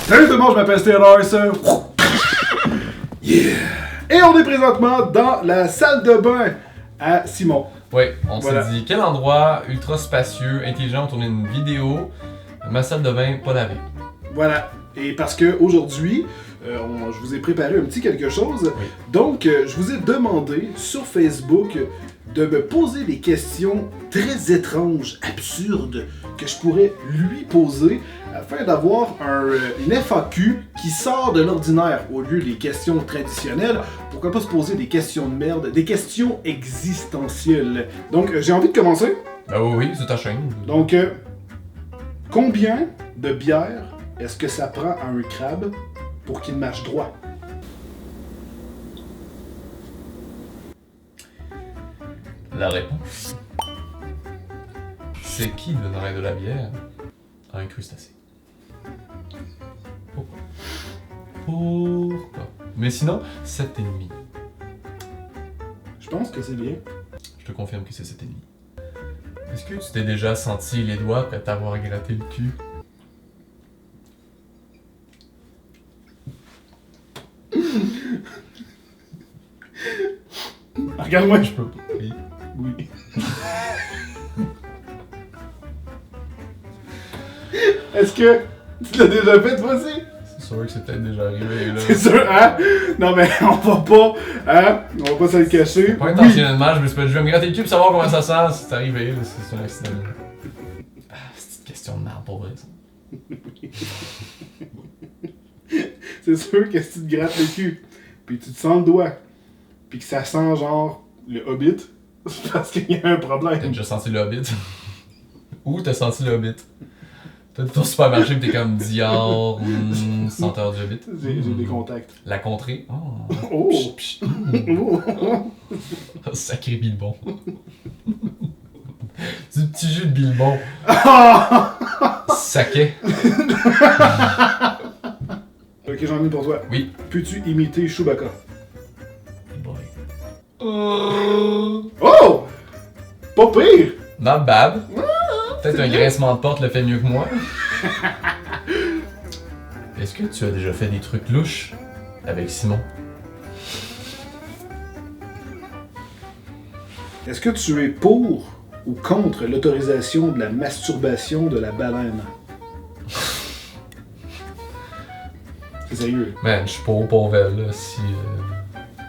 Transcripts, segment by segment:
Salut tout le monde, je m'appelle Steelers. Yeah! Et on est présentement dans la salle de bain à Simon. Oui, on s'est dit quel endroit ultra spacieux, intelligent, tourner une vidéo, ma salle de bain pas lavée. Voilà. Et parce que aujourd'hui, je vous ai préparé un petit quelque chose. Oui. Donc, je vous ai demandé sur Facebook de me poser des questions très étranges, absurdes, que je pourrais lui poser afin d'avoir une FAQ qui sort de l'ordinaire au lieu des questions traditionnelles. Pourquoi pas se poser des questions de merde, des questions existentielles. Donc, j'ai envie de commencer. Ben oui, c'est ta chaîne. Donc, combien de bières est-ce que ça prend à un crabe pour qu'il marche droit? La réponse, c'est qui donnerait de la bière à un crustacé? Pourquoi? Pourquoi? Mais sinon, 7,5. Je pense que c'est bien. Je te confirme que c'est 7,5. Est-ce que tu t'es déjà senti les doigts après t'avoir gratté le cul? Regarde-moi, je peux pas. Oui. Oui. Est-ce que tu l'as déjà fait toi aussi? C'est sûr que c'est peut-être déjà arrivé là. C'est sûr, hein? Non mais on va pas, hein? On va pas se le cacher. Pas intentionnellement, je vais me gratter le cul pour savoir comment ça sent. C'est arrivé, là, c'est un accident. Ah, c'est une question de merde pour vrai, ça. C'est sûr que si tu te grattes le cul, puis tu te sens le doigt, puis que ça sent genre le Hobbit, c'est parce qu'il y a un problème. T'as déjà senti le Hobbit? Où t'as senti le Hobbit? T'as ton supermarché pis t'es comme Dior, senteur du Hobbit. J'ai des contacts. La contrée. Oh! Oh! Psh, Oh. sacré Bilbon. Du petit jus de Bilbon. Saquet. Ok, j'en ai pour toi. Oui. Peux-tu imiter Chewbacca? Boy. Oh! Pas pire! Not bad. Peut-être c'est un bien. grincement de porte le fait mieux que moi. Est-ce que tu as déjà fait des trucs louches avec Simon? Est-ce que tu es pour ou contre l'autorisation de la masturbation de la baleine? C'est sérieux, Man, je suis pas au pauvre là si.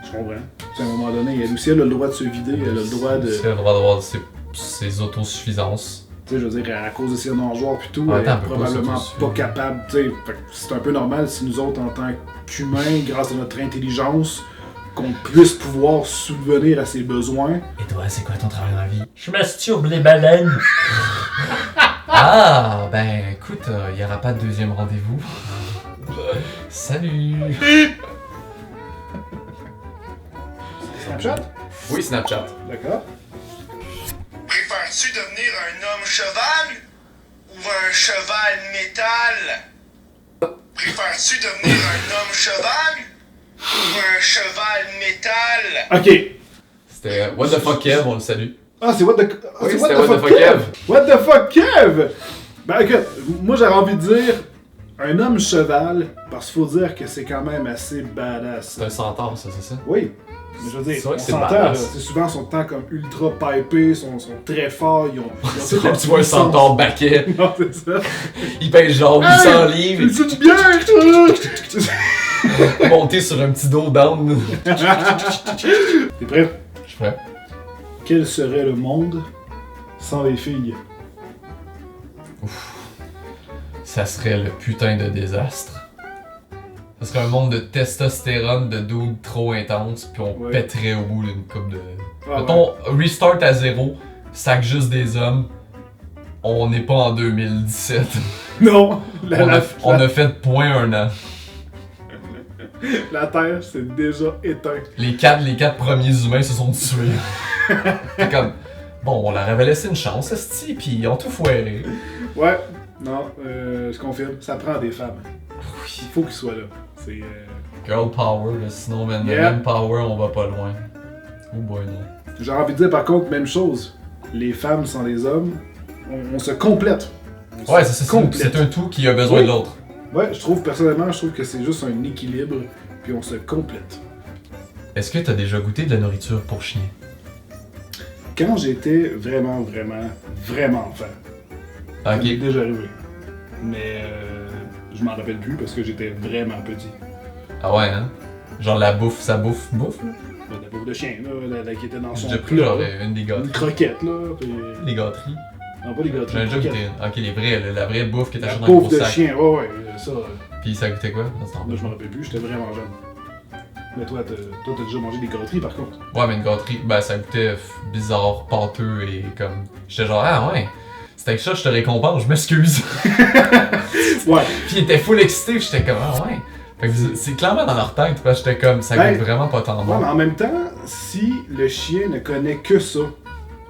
je comprends. À un moment donné, elle aussi, elle a le droit de se vider, elle a le droit de... Si elle a le droit d'avoir ses autosuffisances. Tu sais, je veux dire, à cause de ses nageoires pis tout, Ah, elle attends, est elle peut probablement pas pas s'autosuffire. capable, tu sais. Fait que c'est un peu normal si nous autres, en tant qu'humains, grâce à notre intelligence, qu'on puisse pouvoir subvenir à ses besoins. Et toi, c'est quoi ton travail dans la vie? Je masturbe les baleines. Ah, ben écoute, il y aura pas de deuxième rendez-vous. Salut! Snapchat? Oui, Snapchat. D'accord. Préfères-tu devenir un homme cheval ou un cheval métal? Préfères-tu devenir un homme cheval ou un cheval métal? Ok. C'était What the fuck Kev, on le salue. Ah, c'est What the... Ah, Oui, c'est c'était What the fuck Kev. What the fuck Kev? Ben écoute, moi j'aurais envie de dire un homme cheval, parce qu'il faut dire que c'est quand même assez badass. C'est un centaure, ça, c'est ça? Oui. Mais je veux dire, C'est vrai on que c'est s'entend, badass. là, c'est souvent, ils sont tant comme ultra pipés, sont très forts, ils ont C'est toute comme la tu vois un puissance. centaure baquet. Non, c'est ça. Il pèse genre 800 livres. C'est une bière! Monté sur un petit dos d'âne. T'es prêt? Je suis prêt. Quel serait le monde sans les filles? Ça serait le putain de désastre. Ça serait un monde de testostérone, de dudes trop intense, puis on Ouais. pèterait au bout d'une coupe de... Ah, Mettons, restart à zéro, sac juste des hommes, on n'est pas en 2017. Non! On a fait point un an. La Terre, c'est déjà éteint. Les quatre premiers humains se sont tués. C'est comme... Bon, on leur avait laissé une chance, esti, puis ils ont tout foiré. Ouais, non, je confirme, ça prend des femmes. Il faut qu'ils soient là. C'est... Girl power, là, sinon, man, Yeah. man power, on va pas loin. Oh boy, non. J'ai envie de dire par contre, même chose. Les femmes sans les hommes, on se complète. On Ouais, se c'est ça, complète. c'est un tout qui a besoin Oui. de l'autre. Ouais, personnellement, je trouve que c'est juste un équilibre, puis on se complète. Est-ce que t'as déjà goûté de la nourriture pour chien? Quand j'étais vraiment enfant, ça m'est Ok. déjà arrivé. Mais je m'en rappelle plus parce que j'étais vraiment petit. Ah ouais, hein? Genre la bouffe, ça bouffe, là? La bouffe de chien, là, qui était dans J'ai son déjà pris plat, genre là. une des Une gâteries. croquette, là, puis... Les gâteries. Non, pas les gâteries, J'en ai déjà croquettes. goûté une. Ok, les vrais, la vraie bouffe que La t'achètes dans le bouffe gros de sac. chien, ouais, ça... Puis ça goûtait quoi? Dans ce temps-là? Là, je me rappelle plus, j'étais vraiment jeune. Mais toi, t'as déjà mangé des gâteries, par contre. Ouais, mais une gâterie, ben ça goûtait bizarre, pâteux et comme. J'étais genre, ah ouais, c'était avec ça, je te récompense, je m'excuse. Ouais. Puis il était full excité, puis j'étais comme, ah ouais. Fait que c'est clairement dans leur tête, parce que j'étais comme, ça Ben, goûte vraiment pas tant Ouais, bon. mais en même temps, si le chien ne connaît que ça,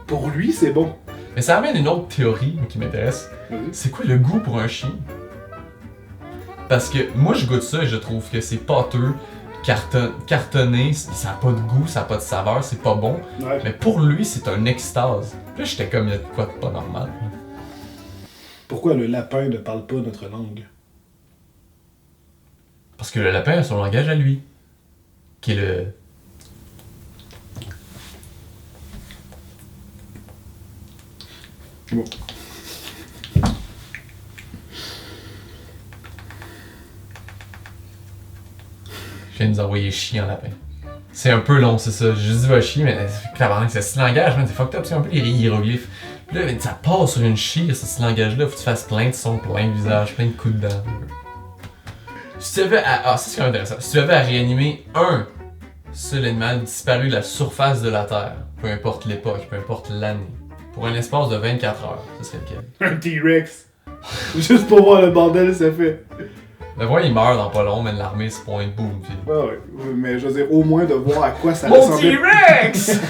pour lui, c'est bon. Mais ça amène une autre théorie qui m'intéresse. Vas-y. C'est quoi le goût pour un chien? Parce que moi je goûte ça et je trouve que c'est pâteux, cartonné, ça a pas de goût, ça a pas de saveur, c'est pas bon. Ouais. Mais pour lui, c'est un extase. Puis là, j'étais comme, il y a de quoi de pas normal. Pourquoi le lapin ne parle pas notre langue? Parce que le lapin a son langage à lui. Qui est le. Bon. Je viens de nous envoyer chier en lapin. C'est un peu long, c'est ça. J'ai juste dit va chier, mais clairement, c'est ce langage, man, c'est fucked up, c'est un peu les hiéroglyphes. Puis là, ça passe sur une chire, ce langage-là, faut que tu fasses plein de sons, plein de visages, plein de coups de dents. Si tu avais à... Ah, ça c'est quand même intéressant. Si tu avais à réanimer un seul animal disparu de la surface de la Terre, peu importe l'époque, peu importe l'année, pour un espace de 24 heures, ce serait lequel? Un T-Rex. Juste pour voir le bordel que ça fait. Le voix, il meurt dans pas long, mais l'armée se pointe, boum, puis... Ouais, mais je veux dire, au moins de voir à quoi ça Mon ressemblait. T-Rex!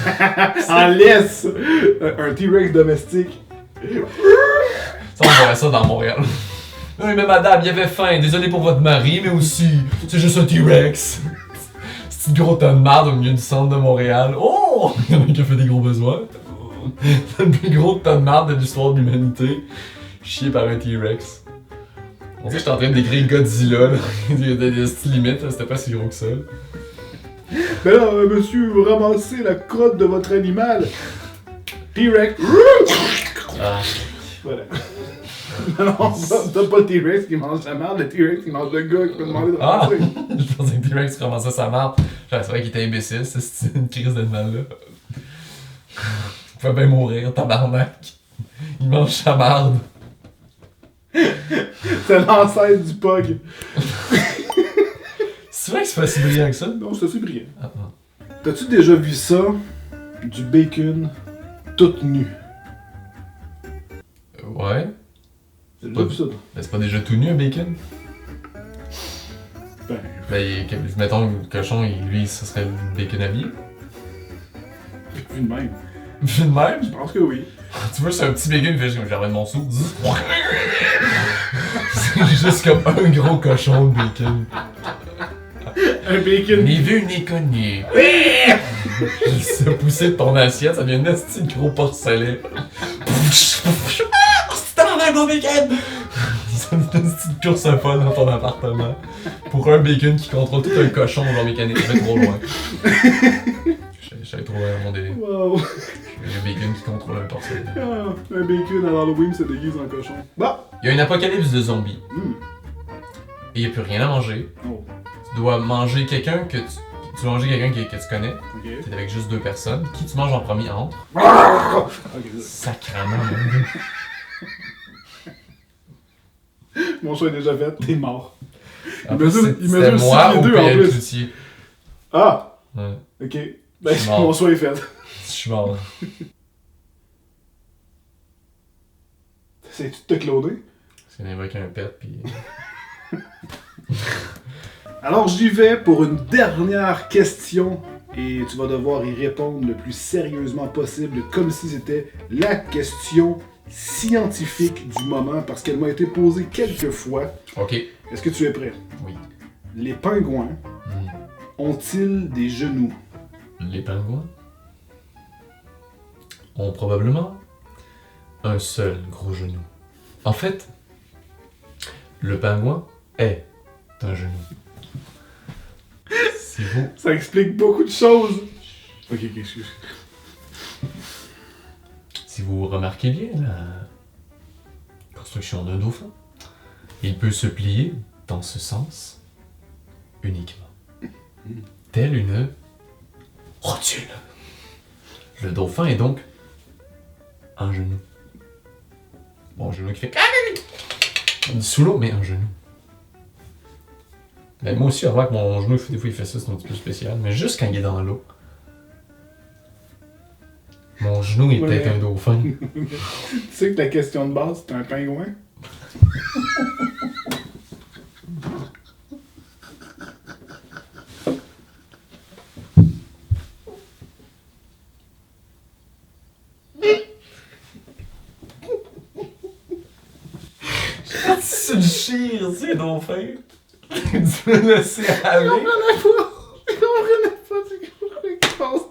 En laisse! Un T-Rex domestique. Ça, on voit ça dans Montréal. Oui, mais madame, il avait faim. Désolé pour votre mari, mais aussi, c'est juste un T-Rex. C'est une grosse tas de marde au milieu du centre de Montréal. Oh! Il y en a un qui a fait des gros besoins. C'est le plus gros tas de marde de l'histoire de l'humanité. Chié par un T-Rex. On dirait que j'étais en train de décrire Godzilla, là. Il y a des styles limites, là, c'était pas si gros que ça. Mais là, monsieur, vous ramassez la crotte de votre animal. T-Rex. Ah. Voilà. Non, t'as pas le T-Rex qui mange la merde, le T-Rex qui mange le gars qui peut demander de Ah! ramasser. Je pensais que T-Rex ramassait sa marde. Genre, c'est vrai qu'il était imbécile, c'est une crise d'animal-là. Il pouvait bien mourir, tabarnak. Il mange sa marde. C'est l'ancêtre du Pug. C'est vrai que c'est pas si brillant que ça? Non, c'est assez brillant. Ah, ah. T'as-tu déjà vu ça? Du bacon tout nu. Ouais. T'as déjà vu ça, toi? Mais c'est pas déjà tout nu un bacon? Ben, Mettons, le cochon, lui, ça serait le bacon habillé. vu de même. Vu de même? Je pense que oui. Tu vois, c'est un petit bacon, il fait juste comme j'arrête mon sou. C'est juste comme un gros cochon de bacon. Un bacon. Ni vu ni connu. Il s'est poussé de ton assiette, ça devient un esti de gros porcelet. C'est un gros bacon! C'est une petite course à folle dans ton appartement. Pour un bacon qui contrôle tout un cochon genre mécanique, je vais trop loin. J'allais trop loin dans mon délire. Wow. Un bacon qui contrôle un porcelet. Ah, un bacon à l'Halloween se déguise en cochon. Bon. Il y a une apocalypse de zombies. Hmm. Et il n'y a plus rien à manger. Oh. Tu dois manger quelqu'un que tu dois manger quelqu'un que tu connais. Ok. T'es avec juste deux personnes. Qui tu manges en premier entre? Ok, Sacrement, mon Dieu. mon choix est déjà fait, t'es mort. En Il plus, mesure- il c'était mesure moi 6 ou pieds deux en PL plus. Cloutier. Ah! Ouais, Ok. Ben, Je suis mort. mon choix est fait. je suis mort. C'est-tu de te cloner? Parce qu'il invoque un pet, pis... Alors j'y vais pour une dernière question et tu vas devoir y répondre le plus sérieusement possible, comme si c'était la question scientifique du moment, parce qu'elle m'a été posée quelques fois. Ok. Est-ce que tu es prêt? Oui. Les pingouins ont-ils des genoux? Les pingouins ont probablement un seul gros genou. En fait, le pingouin est un genou. Si vous... Ça explique beaucoup de choses. Ok, excuse. Si vous remarquez bien la construction d'un dauphin, il peut se plier dans ce sens uniquement. Telle une rotule. Le dauphin est donc un genou. Bon, un genou qui fait... Sous l'eau, mais un genou. Ben, moi aussi, remarque, mon genou, des fois, il fait ça, c'est un petit peu spécial. Mais juste quand il est dans l'eau. Mon genou est peut-être un dauphin. Tu sais que la question de base, c'est un pingouin? Tu le chires, c'est dauphin. Tu me laisser aller. Je comprenais pas du coup ce qui passe.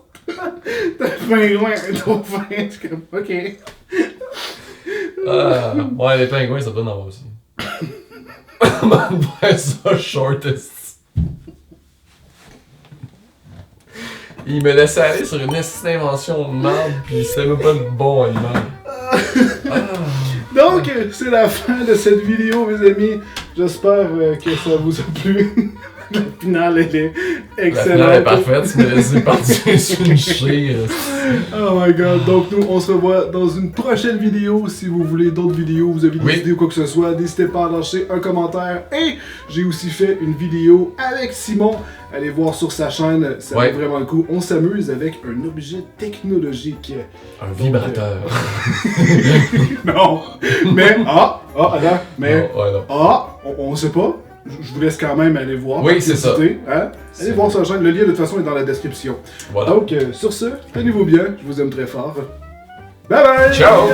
T'as un pingouin, un dauphin, c'est comme, ok. Ouais, les pingouins, ça doit en avoir aussi. On va faire ça shortest. Il me laissait aller sur une invention de merde, pis c'était même pas le bon animal. Donc, c'est la fin de cette vidéo, mes amis. J'espère que ça vous a plu. La finale, elle est excellente. La finale est parfaite, tu me laissais partir sur une chire. Oh my god. Donc, nous, on se revoit dans une prochaine vidéo. Si vous voulez d'autres vidéos, vous avez des idées ou quoi que ce soit, n'hésitez pas à lâcher un commentaire. Et j'ai aussi fait une vidéo avec Simon. Allez voir sur sa chaîne, ça va vraiment le coup. On s'amuse avec un objet technologique. Un vibrateur. Non, mais attends, mais non. on sait pas. Je vous laisse quand même aller voir. Oui, c'est ça. Hein? Allez voir sa chaîne, le lien de toute façon est dans la description. Voilà. Donc, sur ce, tenez-vous bien, je vous aime très fort. Bye bye! Ciao!